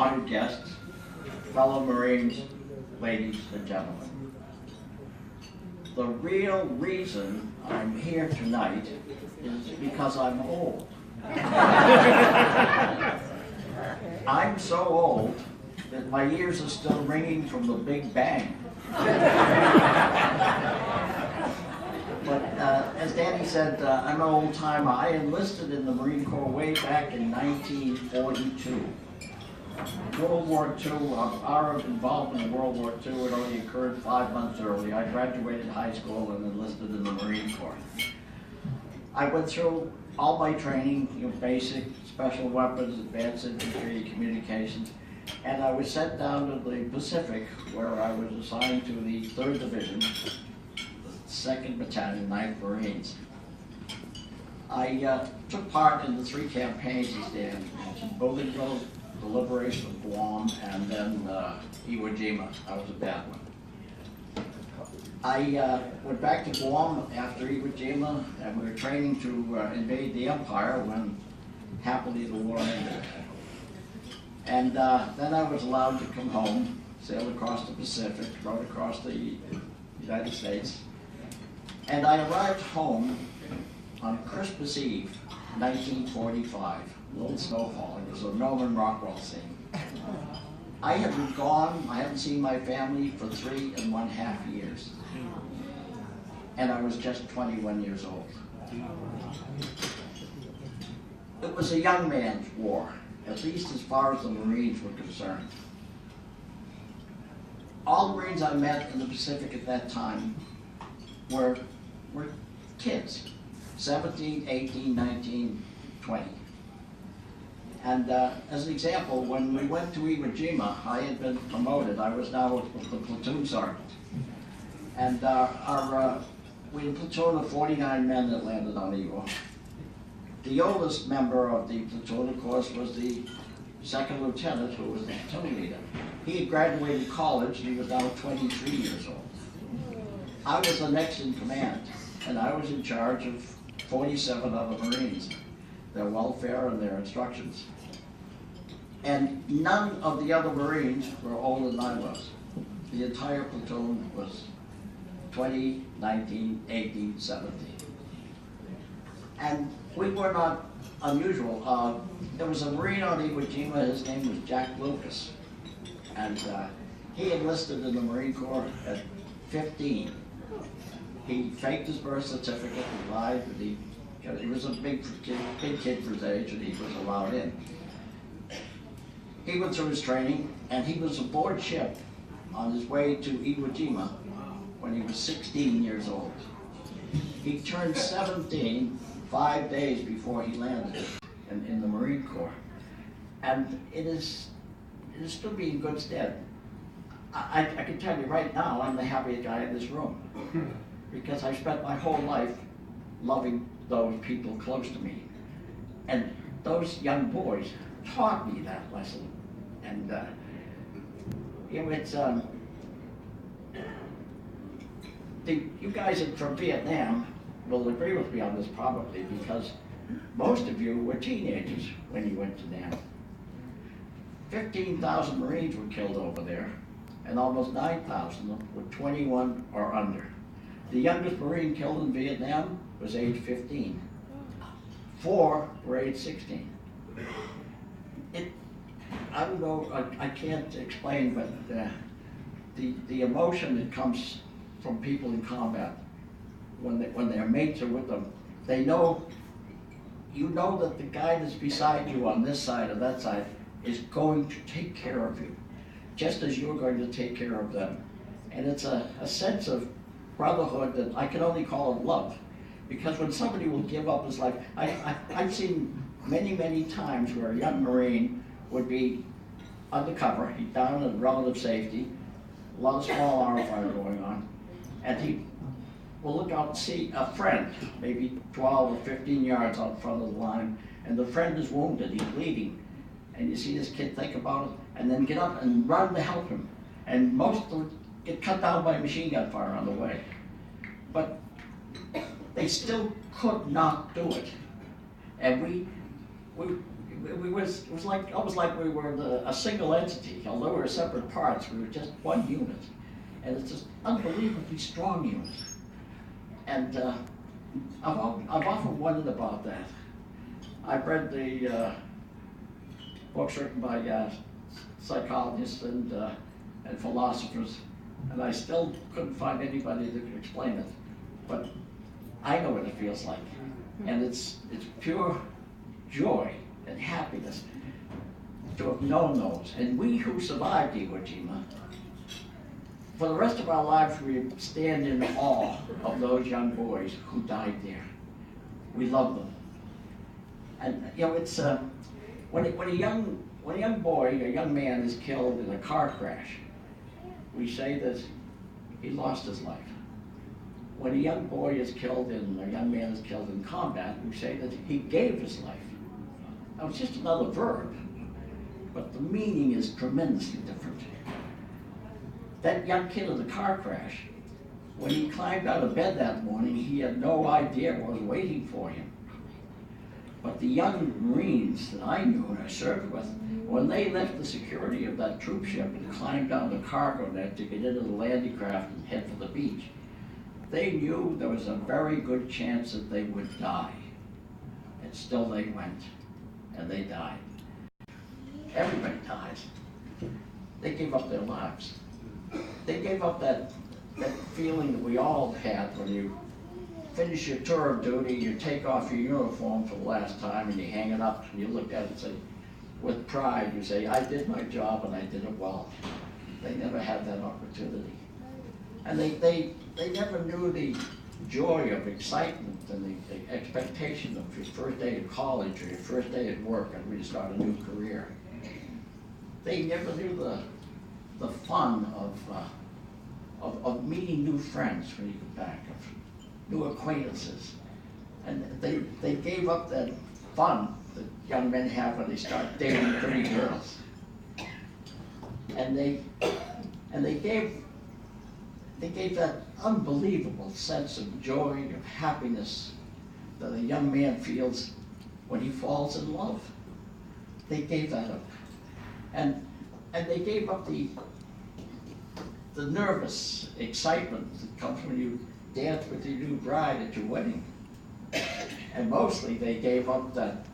honored guests, fellow Marines, ladies and gentlemen. The real reason I'm here tonight is because I'm old. I'm so old that my ears are still ringing from the Big Bang. But as Danny said, I'm an old timer. I enlisted in the Marine Corps way back in 1942. World War II, our involvement in World War II had only occurred 5 months early. I graduated high school and enlisted in the Marine Corps. I went through all my training, basic, special weapons, advanced infantry, communications, and I was sent down to the Pacific, where I was assigned to the 3rd Division, the 2nd Battalion, 9th Marines. I took part in the 3 campaigns, as Dan mentioned: Bougainville, the liberation of Guam, and then Iwo Jima. I was a bad one. I went back to Guam after Iwo Jima, and we were training to invade the empire when, happily, the war ended. And then I was allowed to come home, sail across the Pacific, rode across the United States, and I arrived home on Christmas Eve, 1945. A little snowfall. It was a Norman Rockwell scene. I had been gone, I hadn't seen my family for 3.5 years. And I was just 21 years old. It was a young man's war, at least as far as the Marines were concerned. All the Marines I met in the Pacific at that time were kids, 17, 18, 19, 20. And as an example, when we went to Iwo Jima, I had been promoted. I was now the platoon sergeant. And we had a platoon of 49 men that landed on Iwo. The oldest member of the platoon, of course, was the second lieutenant, who was the platoon leader. He had graduated college, and he was now 23 years old. I was the next in command, and I was in charge of 47 other Marines, their welfare and their instructions. And none of the other Marines were older than I was. The entire platoon was 20, 19, 18, 17. And we were not unusual. There was a Marine on Iwo Jima, his name was Jack Lucas. And he enlisted in the Marine Corps at 15. He faked his birth certificate, he lied, but he was a big kid for his age, and he was allowed in. He went through his training, and he was aboard ship on his way to Iwo Jima when he was 16 years old. He turned 17 5 days before he landed in the Marine Corps. And it is still be in good stead. I can tell you right now, I'm the happiest guy in this room, because I spent my whole life loving those people close to me. And those young boys taught me that lesson. And you guys from Vietnam will agree with me on this probably, because most of you were teenagers when you went to Nam. 15,000 Marines were killed over there, and almost 9,000 were 21 or under. The youngest Marine killed in Vietnam was age 15. 4 were age 16. I don't know, I can't explain, but the emotion that comes from people in combat, when their mates are with them, you know that the guy that's beside you on this side or that side is going to take care of you, just as you're going to take care of them. And it's a sense of brotherhood that I can only call it love. Because when somebody will give up his life, I've seen many times where a young Marine would be undercover, he's down in relative safety, a lot of small arms fire going on, and he will look out and see a friend, maybe 12 or 15 yards out in front of the line, and the friend is wounded, he's bleeding. And you see this kid think about it, and then get up and run to help him. And most of them get cut down by machine gun fire on the way. But they still could not do it. And it was like, almost like we were a single entity. Although we were separate parts, we were just one unit. And it's just unbelievably strong unit. And I've often wondered about that. I've read the books written by psychologists and philosophers, and I still couldn't find anybody that could explain it. But I know what it feels like. And it's pure joy and happiness to have known those. And we who survived Iwo Jima, for the rest of our lives, we stand in awe of those young boys who died there. We love them. And you know, it's when a young boy, a young man is killed in a car crash, we say that he lost his life. When a young boy is killed a young man is killed in combat, we say that he gave his life. Now it's just another verb, but the meaning is tremendously different. That young kid in the car crash, when he climbed out of bed that morning, he had no idea what was waiting for him. But the young Marines that I knew and I served with, when they left the security of that troop ship and climbed down the cargo net to get into the landing craft and head for the beach, they knew there was a very good chance that they would die. And still they went, and they died. Everybody dies. They gave up their lives. They gave up that feeling that we all had when you finish your tour of duty, you take off your uniform for the last time and you hang it up and you look at it and say, with pride, you say, I did my job and I did it well. They never had that opportunity. And they never knew the joy of excitement and the expectation of your first day at college or your first day at work and we start a new career. They never knew the fun of meeting new friends when you get back, of new acquaintances. And they gave up that fun that young men have when they start dating pretty girls. And they gave that unbelievable sense of joy, of happiness that a young man feels when he falls in love. They gave that up. And they gave up the nervous excitement that comes when you dance with your new bride at your wedding. And mostly they gave up that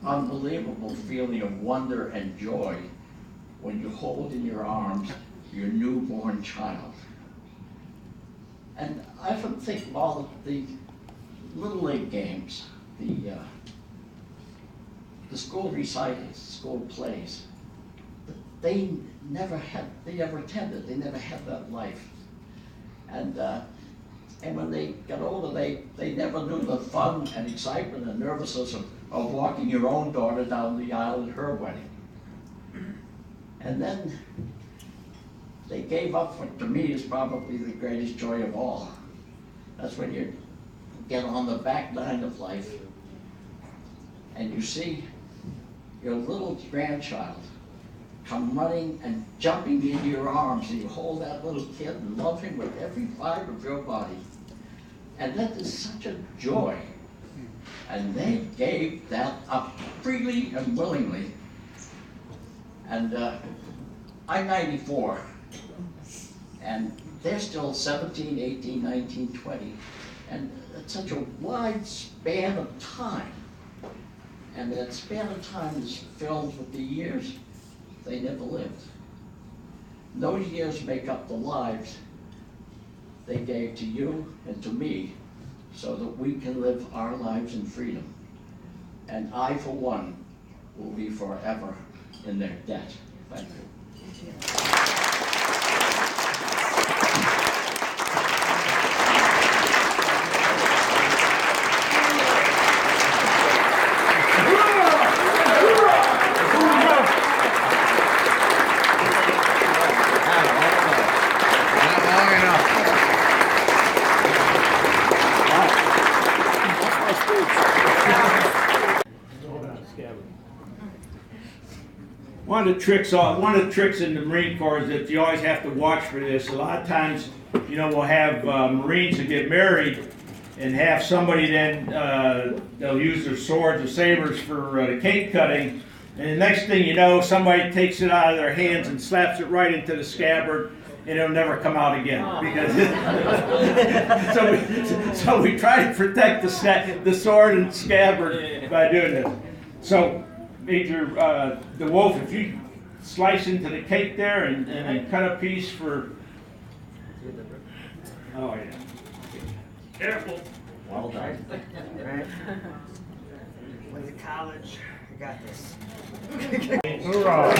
unbelievable feeling of wonder and joy when you hold in your arms your newborn child. And I often think of all the Little League games, the school recitals, school plays. They never attended, they never had that life. And when they got older, they never knew the fun and excitement and nervousness of walking your own daughter down the aisle at her wedding. And then they gave up what to me is probably the greatest joy of all. That's when you get on the back nine of life and you see your little grandchild come running and jumping into your arms, and you hold that little kid and love him with every fiber of your body. And that is such a joy. And they gave that up freely and willingly. And I'm 94, and they're still 17, 18, 19, 20. And it's such a wide span of time. And that span of time is filled with the years they never lived. Those years make up the lives they gave to you and to me so that we can live our lives in freedom. And I, for one, will be forever in their debt. Thank you. One of the tricks in the Marine Corps is that you always have to watch for this. A lot of times, we'll have Marines that get married and have somebody then, they'll use their swords or sabers for the cake cutting, And the next thing you know, somebody takes it out of their hands and slaps it right into the scabbard, and it'll never come out again. Because so we try to protect the sword and scabbard by doing this. So, Major DeWolf, if you slice into the cake there and then cut a piece for. Oh yeah. Careful. Well done. Right. Went to college. I got this. Hoorah.